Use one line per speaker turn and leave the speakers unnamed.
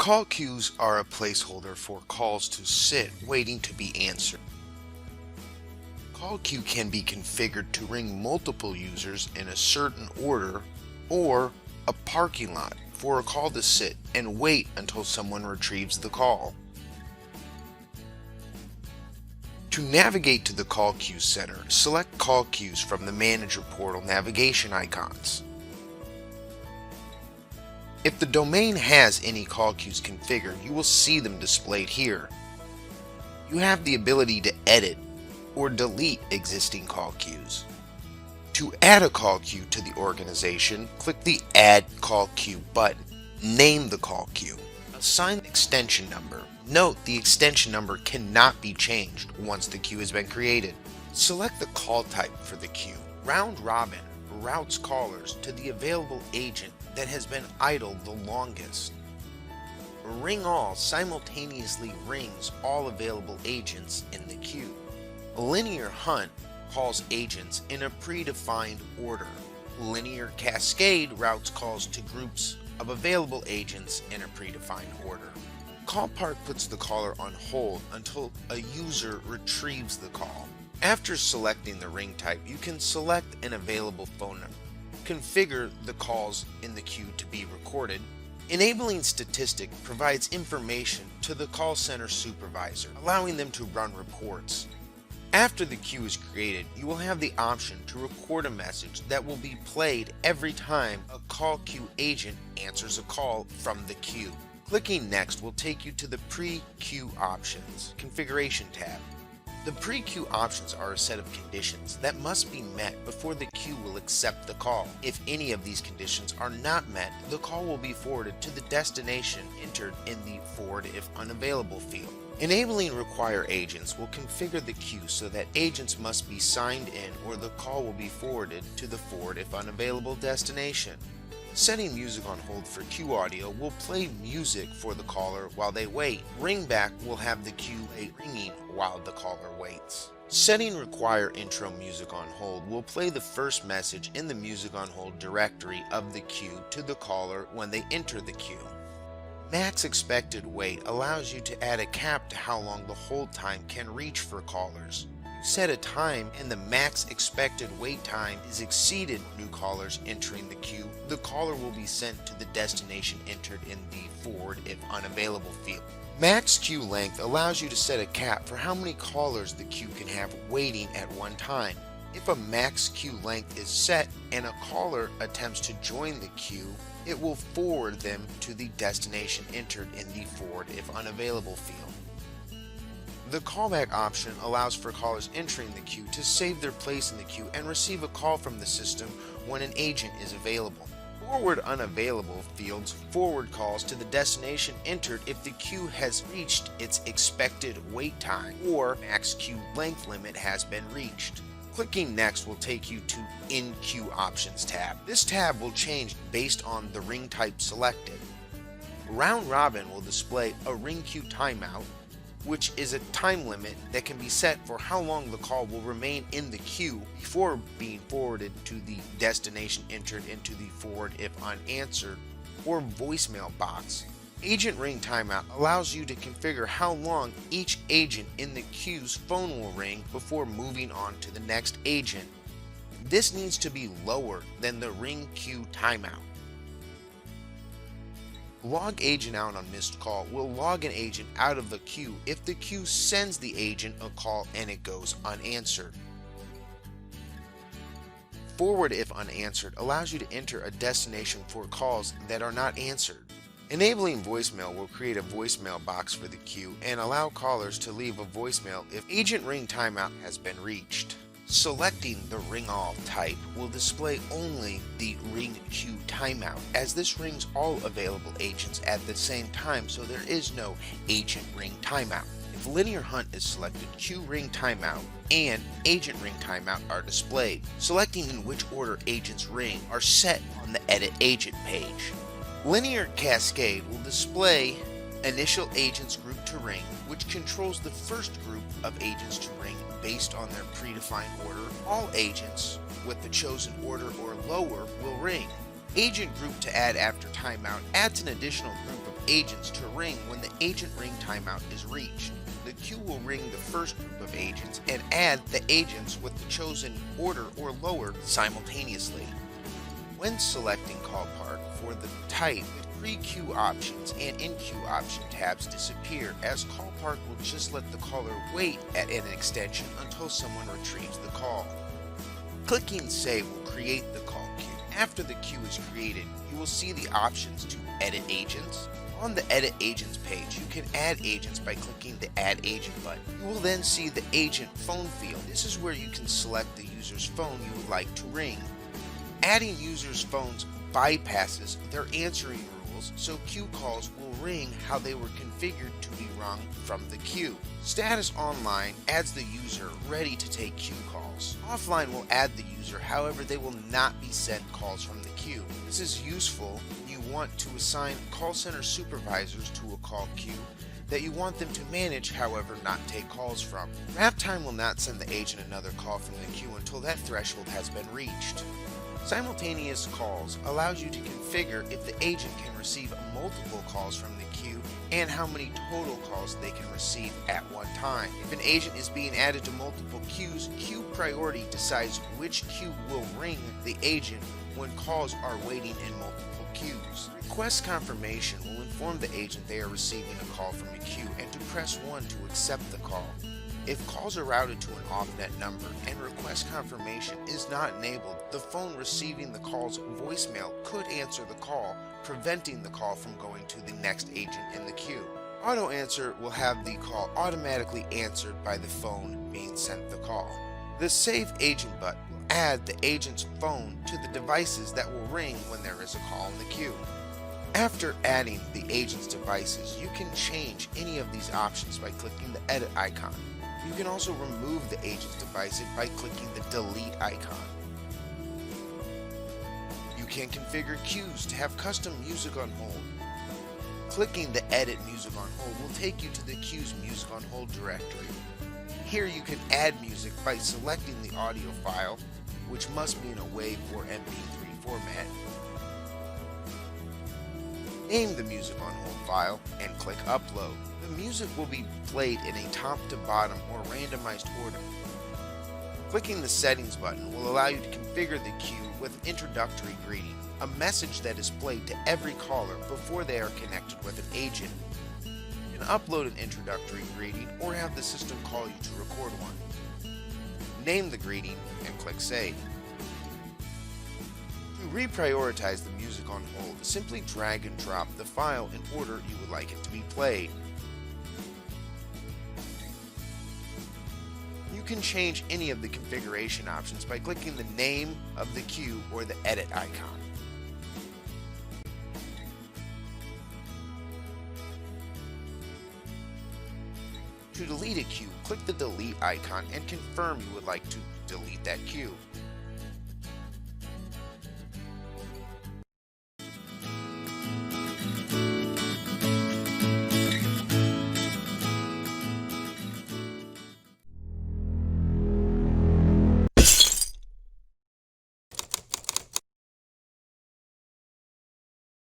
Call queues are a placeholder for calls to sit waiting to be answered. Call queue can be configured to ring multiple users in a certain order, or a parking lot for a call to sit and wait until someone retrieves the call. To navigate to the Call Queue Center, select Call Queues from the Manager Portal navigation icons. If the domain has any call queues configured, you will see them displayed here. You have the ability to edit or delete existing call queues. To add a call queue to the organization, click the Add Call Queue button. Name the call queue. Assign the extension number. Note the extension number cannot be changed once the queue has been created. Select the call type for the queue. Round robin routes callers to the available agent that has been idle the longest. Ring all simultaneously rings all available agents in the queue. Linear hunt calls agents in a predefined order. Linear cascade routes calls to groups of available agents in a predefined order. Call park puts the caller on hold until a user retrieves the call. After selecting the ring type, you can select an available phone number. Configure the calls in the queue to be recorded. Enabling statistic provides information to the call center supervisor, allowing them to run reports. After the queue is created, you will have the option to record a message that will be played every time a call queue agent answers a call from the queue. Clicking Next will take you to the Pre-Queue Options Configuration tab. The pre-queue options are a set of conditions that must be met before the queue will accept the call. If any of these conditions are not met, the call will be forwarded to the destination entered in the Forward if unavailable field. Enabling Require Agents will configure the queue so that agents must be signed in or the call will be forwarded to the Forward if unavailable destination. Setting music on hold for queue audio will play music for the caller while they wait. Ringback will have the queue ringing while the caller waits. Setting Require Intro Music on Hold will play the first message in the Music on Hold directory of the queue to the caller when they enter the queue. Max Expected Wait allows you to add a cap to how long the hold time can reach for callers. Set a time and the max expected wait time is exceeded new callers entering the queue, the caller will be sent to the destination entered in the Forward if unavailable field. Max queue length allows you to set a cap for how many callers the queue can have waiting at one time. If a max queue length is set and a caller attempts to join the queue, it will forward them to the destination entered in the Forward if unavailable field. The callback option allows for callers entering the queue to save their place in the queue and receive a call from the system when an agent is available. Forward unavailable fields forward calls to the destination entered if the queue has reached its expected wait time or max queue length limit has been reached. Clicking Next will take you to In Queue Options tab. This tab will change based on the ring type selected. Round Robin will display a ring queue timeout, which is a time limit that can be set for how long the call will remain in the queue before being forwarded to the destination entered into the Forward if unanswered or voicemail box. Agent Ring Timeout allows you to configure how long each agent in the queue's phone will ring before moving on to the next agent. This needs to be lower than the ring queue timeout. Log agent out on missed call will log an agent out of the queue if the queue sends the agent a call and it goes unanswered. Forward if unanswered allows you to enter a destination for calls that are not answered. Enabling voicemail will create a voicemail box for the queue and allow callers to leave a voicemail if agent ring timeout has been reached. Selecting the ring all type will display only the ring queue timeout, as this rings all available agents at the same time, so there is no agent ring timeout. If linear hunt is selected, queue ring timeout and agent ring timeout are displayed. Selecting in which order agents ring are set on the edit agent page. Linear cascade will display initial agents group to ring, which controls the first group of agents to ring based on their predefined order. All agents with the chosen order or lower will ring. Agent group to add after timeout adds an additional group of agents to ring when the agent ring timeout is reached. The queue will ring the first group of agents and add the agents with the chosen order or lower simultaneously. When selecting call park for the type, the pre-queue options and in-queue option tabs disappear, as call park will just let the caller wait at an extension until someone retrieves the call. Clicking Save will create the call queue. After the queue is created, you will see the options to edit agents. On the Edit Agents page, you can add agents by clicking the Add Agent button. You will then see the Agent Phone field. This is where you can select the user's phone you would like to ring. Adding users' phones bypasses their answering rules, so queue calls will ring how they were configured to be rung from the queue. Status Online adds the user ready to take queue calls. Offline will add the user, however they will not be sent calls from the queue. This is useful when you want to assign call center supervisors to a call queue that you want them to manage, however not take calls from. Wrap time will not send the agent another call from the queue until that threshold has been reached. Simultaneous calls allows you to configure if the agent can receive multiple calls from the queue and how many total calls they can receive at one time. If an agent is being added to multiple queues, queue priority decides which queue will ring the agent when calls are waiting in multiple queues. Request confirmation will inform the agent they are receiving a call from a queue and to press 1 to accept the call. If calls are routed to an off-net number and request confirmation is not enabled, the phone receiving the call's voicemail could answer the call, preventing the call from going to the next agent in the queue. Auto Answer will have the call automatically answered by the phone being sent the call. The Save Agent button will add the agent's phone to the devices that will ring when there is a call in the queue. After adding the agent's devices, you can change any of these options by clicking the edit icon. You can also remove the agent's devices by clicking the delete icon. You can configure queues to have custom music on hold. Clicking the edit music on hold will take you to the queue's music on hold directory. Here you can add music by selecting the audio file, which must be in a WAV or MP3 format. Name the music on hold file and click upload. The music will be played in a top to bottom or randomized order. Clicking the settings button will allow you to configure the queue with introductory greeting, a message that is played to every caller before they are connected with an agent. You can upload an introductory greeting or have the system call you to record one. Name the greeting and click save. To reprioritize the music on hold, simply drag and drop the file in order you would like it to be played. You can change any of the configuration options by clicking the name of the queue or the edit icon. To delete a queue, click the delete icon and confirm you would like to delete that queue.